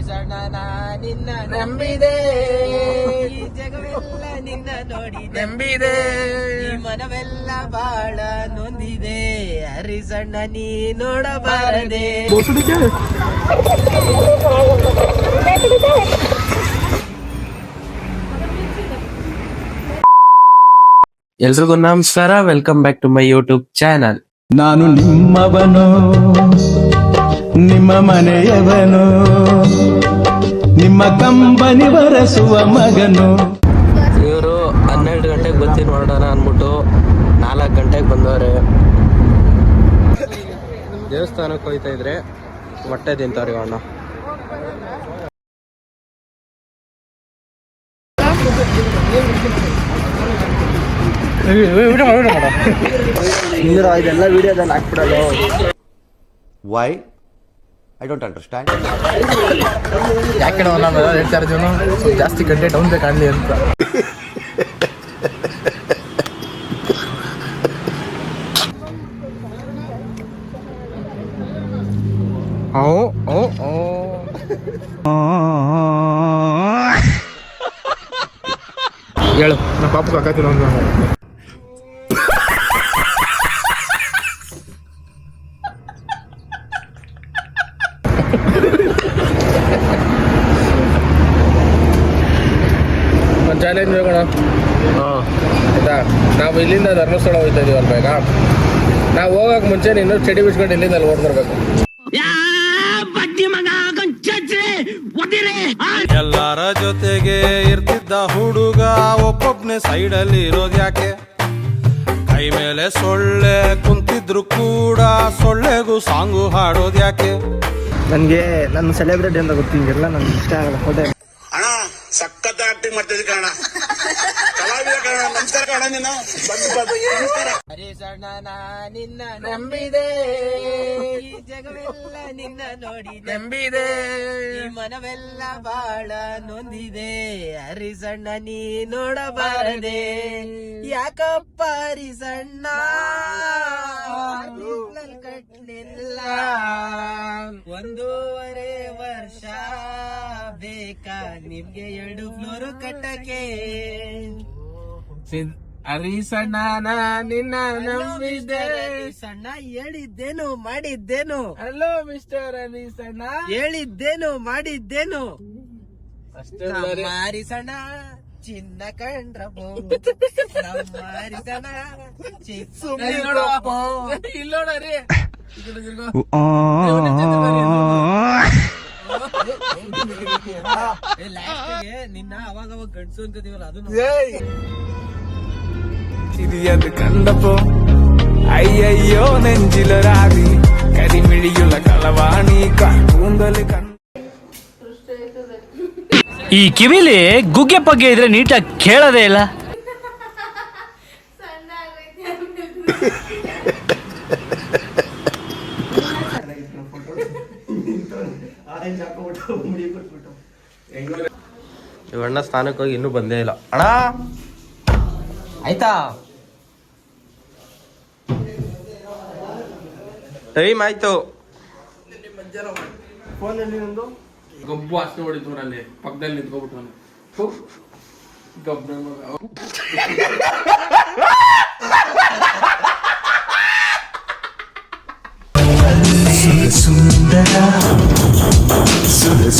ಹರಿಸಣ್ಣ ನಿನ್ನ ನಂಬಿದೆ, ಈ ಜಗವೆಲ್ಲ ನಿನ್ನ ನೋಡಿ ನಂಬಿದೆ, ಈ ಮನವೆಲ್ಲ ಬಾಳ ನೊಂದಿದೆ, ಹರಿಸಣ್ಣ ನೀ ನೋಡಬಾರದೆ. ಎಲ್ರಿಗೂ ನಮಸ್ಕಾರ, welcome back to my YouTube channel. ನಾನು ನಿಮ್ಮವನು, ನಿಮ್ಮ ಮನೆಯವನು, ನಿಮ್ಮ ಕಂಬನಿ ಬರೆಸುವ ಮಗನು. ಇವರು 12 ಗಂಟೆಗೆ ಬರ್ತೀನಿ ನೋಡೋಣ ಅಂದ್ಬಿಟ್ಟು 4 ಗಂಟೆಗೆ ಬಂದವ್ರೆ. ದೇವಸ್ಥಾನಕ್ಕೆ ಹೋಯ್ತಾ ಇದ್ರೆ ಮೊಟ್ಟೆ ತಿಂತಾವ್ರಿ ಅಣ್ಣ. ಇದೆಲ್ಲ ವಿಡಿಯೋದಲ್ಲಿ ಹಾಕ್ಬಿಡೋದು. Why I don't understand. ಯಾಕೆ ನಾವು ಹೇಳ್ತಾ ಇರ್ತೀವಿ, ಸ್ವಲ್ಪ ಜಾಸ್ತಿ ಕಂಟೆಂಟ್ ಅವನ್ದೇ ಕಾಣಲಿ ಅಂತ. ಹೇಳು, ನಾ ಪಾಪ ಹಾಕತ್ತಿಲ್ಲ ಒಂದು. ಒಂದು ಚಾಲೆಂಜ್ ಹೋಗೋಣ ಆಯ್ತಾ? ನಾವು ಇಲ್ಲಿಂದ ಧರ್ಮಸ್ಥಳ ಹೋಗ್ತಾ ಇದೀವಿ ಅಲ್ಪ. ಈಗ ನಾವು ಹೋಗಕ್ ಮುಂಚೆ ನೀನು ಚಡಿ ಬಿಚ್ಕೊಂಡು ಇಲ್ಲಿಂದ ಅಲ್ಲಿ ಓಡ್ಬರ್ಬೇಕು. ಎಲ್ಲರ ಜೊತೆಗೆ ಇರ್ತಿದ್ದ ಹುಡುಗ ಒಬ್ಬೊಬ್ನೇ ಸೈಡಲ್ಲಿ ಇರೋದ್ ಯಾಕೆ? ಕೈ ಮೇಲೆ ಸೊಳ್ಳೆ ಕುಂತಿದ್ರು ಕೂಡ ಸೊಳ್ಳೆಗೂ ಸಾಂಗು ಹಾಡೋದ್ ಯಾಕೆ? ನನಗೆ ನನ್ನ ಸೆಲೆಬ್ರಿಟಿ ಅಂತ ಗೊತ್ತಿಲ್ಲ, ನನ್ಗೆ ಇಷ್ಟ ಆಗಲ್ಲ ಫೋಟೋ. ಅಣ್ಣ ಸಖತ್ ಆಕ್ಟಿಂಗ್ ಮಾಡ್ತಿದ್ದೆ ಕಣ, ಕಲಾವಿದ ಕಣ. ನಮಸ್ಕಾರ ಕಣ, ನೀನು ಹರಿಸಣ್ಣ ನಿನ್ನ ನಂಬಿದೆ, ಈ ಜಗವೆಲ್ಲ ನಿನ್ನ ನೋಡಿ ನಂಬಿದೆ, ಈ ಮನವೆಲ್ಲ ಬಾಳ ನೊಂದಿದೆ, ಹರಿಸಣ್ಣ ನೀ ನೋಡಬಾರದೆ. ಯಾಕಪ್ಪ ಹರಿಸಣ್ಣ ಕಟ್ಲಿಲ್ಲ, 1.5 ವರ್ಷ ಬೇಕಾ ನಿಮ್ಗೆ 2 ಫ್ಲೋರು ಕಟ್ಟಕ್ಕೆ? ಹರಿಸಣ್ಣ ನಿನ್ನ ನಂಬಿದೆ, ಸಣ್ಣ ಹೇಳಿದ್ದೇನು ಮಾಡಿದ್ದೇನು? ಹಲೋ ಮಿಸ್ಟರ್ ಹರಿಸಣ್ಣ, ಹೇಳಿದ್ದೇನು ಮಾಡಿದ್ದೇನು? ಹರಿಸಣ್ಣ ಚಿನ್ನ ಕಂಡ್ರಪ್ಪ, ಹರಿಸಣ್ಣ ಇಲ್ಲೋಡ್ರಿ ನಿನ್ನ ಅವಾಗ ಗಂಡ್ಸು ಅನ್ಕೋತೀವಲ್ಲ ಅದು ചിരിയത് കണ്ടപ്പോ അയ്യോ നെഞ്ചിലൊരാതി കരിമിഴിയുള്ള കളവാണി കൂന്തല് കണ്ട. ಈ ಕಿವಿಲಿ ಗುಗ್ಗೆ ಪಗ್ಗೆ ಇದ್ರೆ ನೀಟಾಗಿ ಕೇಳೋದೇ ಇಲ್ಲ. ಇವಣ್ಣ ಸ್ಥಾನಕ್ಕೆ ಹೋಗಿ ಇನ್ನೂ ಬಂದೇ ಇಲ್ಲ. ಅಣ್ಣ ಆಯ್ತಾ? ಟೈಮ್ ಆಯ್ತು. ಫೋನಲ್ಲಿ ಒಂದು ಗಬ್ಬು ಅಷ್ಟೇ ಹೊಡಿತು, ಅಲ್ಲಿ ಪಕ್ಕದಲ್ಲಿ ನಿಂತ್ಕೊಬಿಟ್ಟು ಗಬ್ಬ ಸುಂದರ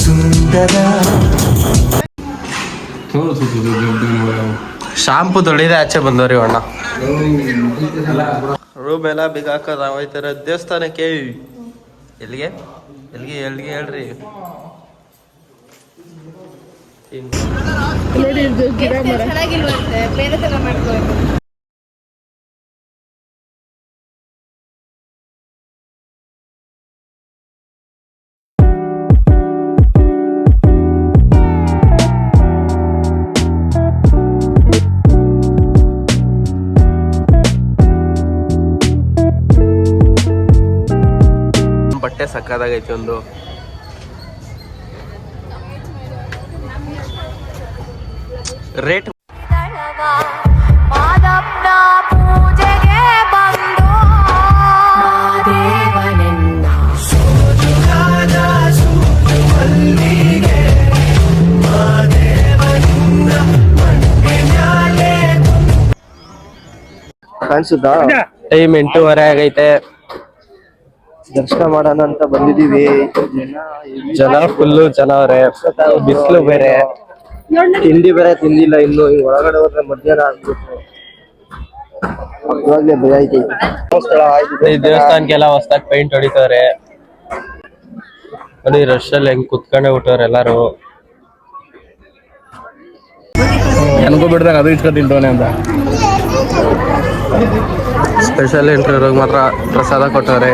ಸುಂದರ ಶಾಂಪು ತೊಳಿದೆ ಆಚೆ ಬಂದವ್ರಿ ಅಣ್ಣ. ರೂಮ್ ಎಲ್ಲ ಬಿಗ ಹಾಕೋದು ಹೋಯ್ತಾರ ದೇವಸ್ಥಾನಕ್ಕೆ. ಎಲ್ಲಿಗೆ ಎಲ್ಲಿಗೆ ಎಲ್ಲಿಗೆ ಹೇಳ್ರಿ? ಬಟ್ಟೆ ಸಕ್ಕದಾಗೈತಿ. ಒಂದು ರೇಟ್ ಪೂಜೆಗೆ ಬಂದು ಮಾದೇವನೆನ್ನ ಕಾಣಿಸುತ್ತಾ? ಟೈಮ್ 8:30 ಆಗೈತೆ. ದರ್ಶನ ಮಾಡೋಣ ಅಂತ ಬಂದಿದೀವಿ. ಜನ ಫುಲ್ಲು ಜನ ಅವ್ರೆ, ಬಿಸಿಲು ಬೇರೆ, ತಿಂಡಿ ಬೇರೆ ತಿಂದಿಲ್ಲ ಇನ್ನು. ಈ ಒಳಗಡೆ ಹೋದ್ರೆ ಮಧ್ಯಾಹ್ನ ಆಗ್ಬಿಟ್ಟು ಇವಾಗ್ಲೇ ಭಯ ಐತಿ. ಈ ದೇವಸ್ಥಾನಕ್ಕೆಲ್ಲ ಹೊಸದಾಗಿ ಪೇಂಟ್ ಹೊಡಿತವ್ರೆ ನೋಡಿ. ರಶ್ ಅಲ್ಲಿ ಹೆಂಗ್ ಕುತ್ಕೊಂಡೆ ಬಿಟ್ಟವ್ರೆ ಎಲ್ಲಾರು. ನನಗೂ ಬಿಡ್ದಾಗ ಅದು ಇಟ್ಕೊಂಡು ತಿಂಟವನೆ ಅಂತ. ಸ್ಪೆಷಲ್ ಎಂಟ್ರಿಗೆ ಮಾತ್ರ ಪ್ರಸಾದ ಕೊಟ್ಟವ್ರೆ.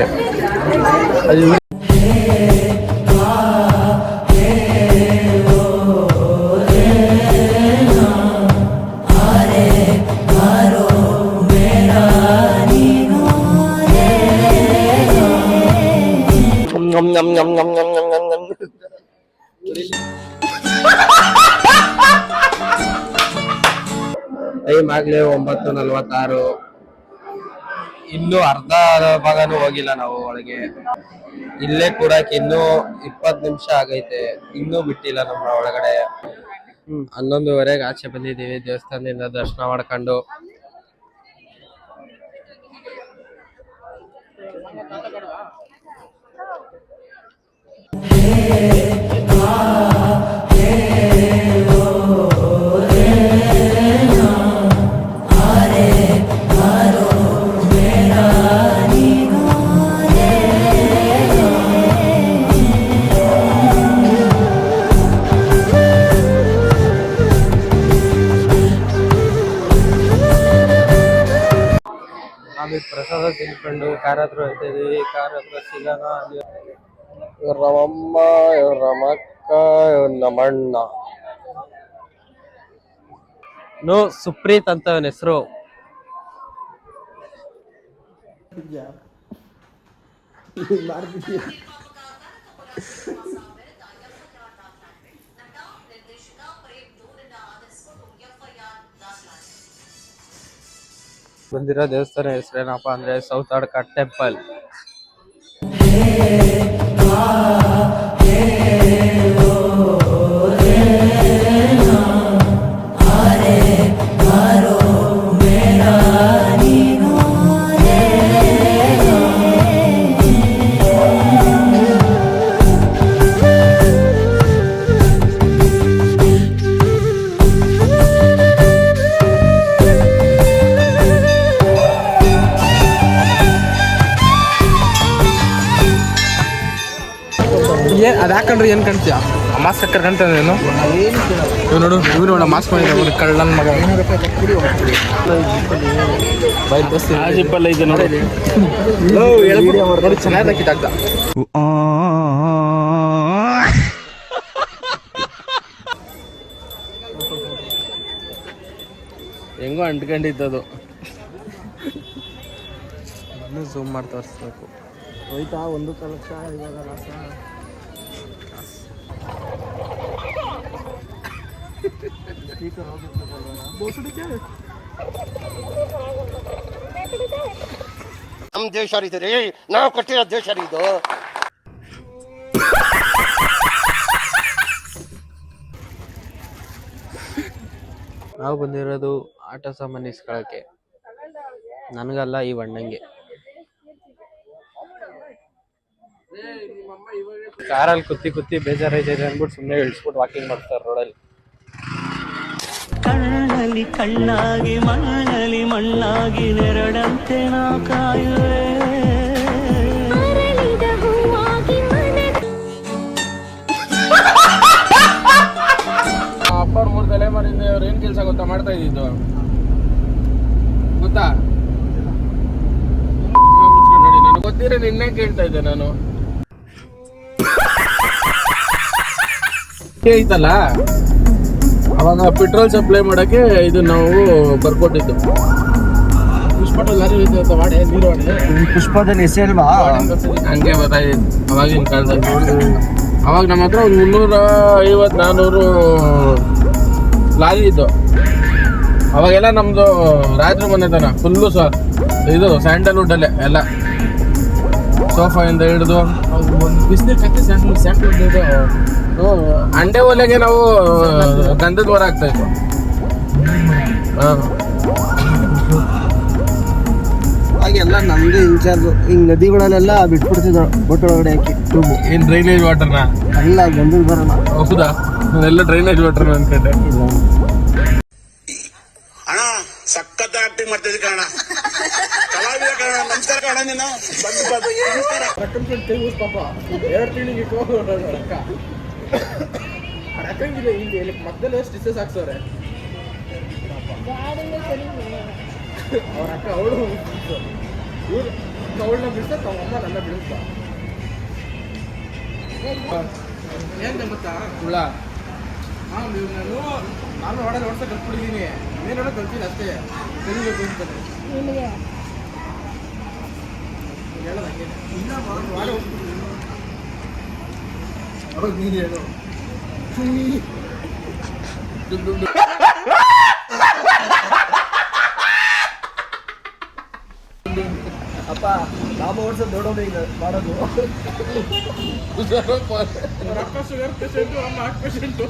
ಟೈಮ್ ಆಗ್ಲೇ 9:46. ಇನ್ನೂ ಅರ್ಧ ಭಾಗನೂ ಹೋಗಿಲ್ಲ ನಾವು ಒಳಗೆ. ಇಲ್ಲೇ ಕೂಡಕ್ಕೆ ಇನ್ನೂ 20 ನಿಮಿಷ ಆಗೈತೆ, ಇನ್ನೂ ಬಿಟ್ಟಿಲ್ಲ ನಮ್ಮ ಒಳಗಡೆ. 11:30 ಆಚೆ ಬಂದಿದ್ದೀವಿ ದೇವಸ್ಥಾನದಿಂದ ದರ್ಶನ ಮಾಡ್ಕೊಂಡು. ಆಮೇಲೆ ಪ್ರಸಾದ ತಿನ್ಕೊಂಡು ಕಾರ್ ಹತ್ರ ಹೋಗ್ತಿದೀವಿ. ಕಾರ್ ಹತ್ರ ಸಿಗೋಣ. ಇವ್ರ ನಮ್ಮಮ್ಮ, ಇವ್ರ ನಮ್ಮಕ್ಕ, ಇವ್ರ ನಮ್ಮಣ್ಣ. ಸುಪ್ರೀತ್ ಅಂತ ಅವನ ಹೆಸರು. ಬಂದಿರೋ ದೇವಸ್ಥಾನ ಹೆಸರೇನಪ್ಪ ಅಂದ್ರೆ ಸೌತಾಡ್ಕ ಟೆಂಪಲ್. ಅದ್ ಹಾಕೊಂಡ್ರೆ ಏನ್ ಕಾಣ್ತೀಯ? ಮಾಸ್ಕ್ ಹಾಕರ್ ಕಾಣ್ತಾನೇನು? ಇವ್ ನೋಡು, ಇವ್ ನೋಡ ಮಾಸ್ಕ್ ಮಾಡಿದ ಕಳ್ಳನ್ ಮಗ. ಜಿಪ್ಪಲ್ಲ ಇದೆ ನೋಡಿ, ನೋಡಿ ಚೆನ್ನಾಗಿ ಹಾಕಿದ್ದಾಗ್ದ. ಹೆಂಗೋ ಅಂಟ್ಕೊಂಡಿದ್ದದು. ಇನ್ನೂ ಝೂಮ್ ಮಾಡಿ ತೋರಿಸ್ಬೇಕು. ಹೋಯ್ತಾ 1 ಲಕ್ಷ ಇವಾಗ ಲಾಸ. ನಮ್ ದೇಶ ರೀ, ನಾವು ಕಟ್ಟಿರೋ ದೇಶ ಇದು. ನಾವು ಬಂದಿರೋದು ಆಟ ಸಾಮಾನು ಇಸ್ಕೊಳಕ್ಕೆ. ನನಗಲ್ಲ, ಈ ಅಣ್ಣಂಗೆ. ಕಾರಲ್ಲಿ ಕುತ್ತಿ ಬೇಜಾರೈತೆ ಅಂದ್ಬಿಟ್ಟು ಸುಮ್ಮನೆ ಇಳಿಸ್ಬಿಟ್ಟು ವಾಕಿಂಗ್ ಮಾಡ್ತಾರೆ ರೋಡಲ್ಲಿ. ಕಣ್ಣಲ್ಲಿ ಕಣ್ಣಾಗಿ ಮಣ್ಣಲ್ಲಿ ಮಣ್ಣಾಗಿ ನೆರಳಂತೆ ನಾ ಕಾಯುವೆ. ಅಪ್ಪ 3 ತಲೆಮಾರಿಂದ ಅವ್ರು ಏನ್ ಕೆಲಸ ಗೊತ್ತಾ ಮಾಡ್ತಾ ಇದ್ದಿದ್ದು ಗೊತ್ತಾ? ನನಗೆ ಗೊತ್ತಿರೋ ನಿನ್ನೆ ಕೇಳ್ತಾ ಇದ್ದೆ ನಾನು. ಐತಲ್ಲ ಅವಾಗ ಪೆಟ್ರೋಲ್ ಸಪ್ಲೈ ಮಾಡಕ್ಕೆ ಇದು ನಾವು ಬರ್ಕೊಟ್ಟಿದ್ದು. ಪುಷ್ಪಟ ಲಾರಿ ಮಾಡಿ ನೀರು ಪುಷ್ಪದ ಹೆಸಲ್ವಾ ಹಂಗೆ ಗೊತ್ತಾಯ್ತು ಅವಾಗಿನ ಕಾಲದಲ್ಲಿ. ಅವಾಗ ನಮ್ಮ ಹತ್ರ ಒಂದು 350-400 ಲಾರಿ ಇದ್ದು. ಅವಾಗೆಲ್ಲ ನಮ್ದು ರಾಜರು ಬಂದಿದ್ದಾನ ಫುಲ್ಲು ಇದು ಸ್ಯಾಂಡಲ್ವುಡ್ ಅಲ್ಲೇ ಎಲ್ಲ, ಸೋಫಾ ಇಂದ ಹಿಡಿದು ಬಿಸಿನೀರು ಕಟ್ಟಿ ಸ್ಯಾಂಡಲ್ವುಡ್ ಇದು ಅಂಡೆ ಒಲೆಗೆ ನಾವು ಗಂಧದ ವರ ಆಗ್ತಾ ಇತ್ತು. ಅವಾಗ ಎಲ್ಲ ನಮ್ದೇ ಇನ್ಚಾರ್ಜ್. ಹಿಂಗ್ ನದಿಗಳಲ್ಲೆಲ್ಲ ಬಿಟ್ಬಿಡ್ತಿದ್ರು ಬೋಟ್ ಒಳಗಡೆ ಹಾಕಿ ಟ್ಯೂಬ್. ಏನ್ ಡ್ರೈನೇಜ್ ವಾಟರ್ನ? ಅಲ್ಲ ಗಂಧದ ಬರೋಣ. ಹೌದಾ? ಎಲ್ಲ ಡ್ರೈನೇಜ್ ವಾಟರ್ ಅನ್ಕೊಂಡೆ. ಅಣ್ಣ ಸಖತ್ ಆಕ್ಟಿಂಗ್ ಮಾಡ್ತಿದ್ದೆ ಕಣ, ಕಲಾವಿದ ಕಣ. ನಮಸ್ಕಾರ ಕಣ ನೀನು. ಮಕ್ಕಳು ಸ್ಟಿಚಸ್ ಹಾಕ್ಸವ್ರೆ ಅವ್ರ ಅಕ್ಕ. ಅವಳು ಅವಳನ್ನ ಬಿಡ್ಸ, ತಮ್ಮ ನನ್ನ ಬಿಡಿಸ್ತ. ಏನ್ ಗೊತ್ತಾ ಹುಳ? ನಾನು ಹೊಡೆದು ಹೊಡ್ಸ ಕಲ್ತ್ಬಿಟ್ಟಿದ್ದೀನಿ. ನೀನು ಹೊಡೆದು ಕಲ್ತೀನಿ ಅಷ್ಟೇ. ಕಲಿಬೇಕು ಅಂತಾನೆ ಹೇಳೋದಂಗೆ. ಇಲ್ಲ ಮಾಡಿ ಹೋಗ್ಬಿಟ್ಟಿದ್ದೀನಿ. ಅವಾಗ ನೀನು ಹೇಳು. ಅಪ್ಪ ನಾಮ ಓಡಿಸೋ ದೊಡ್ಡೋದು ಈಗ ಮಾಡೋದು. ರೊಕ್ಕ ಶುಗರ್ ಪೇಷಂಟು, ಅಮ್ಮ ಹಾರ್ಟ್ ಪೇಷಂಟು.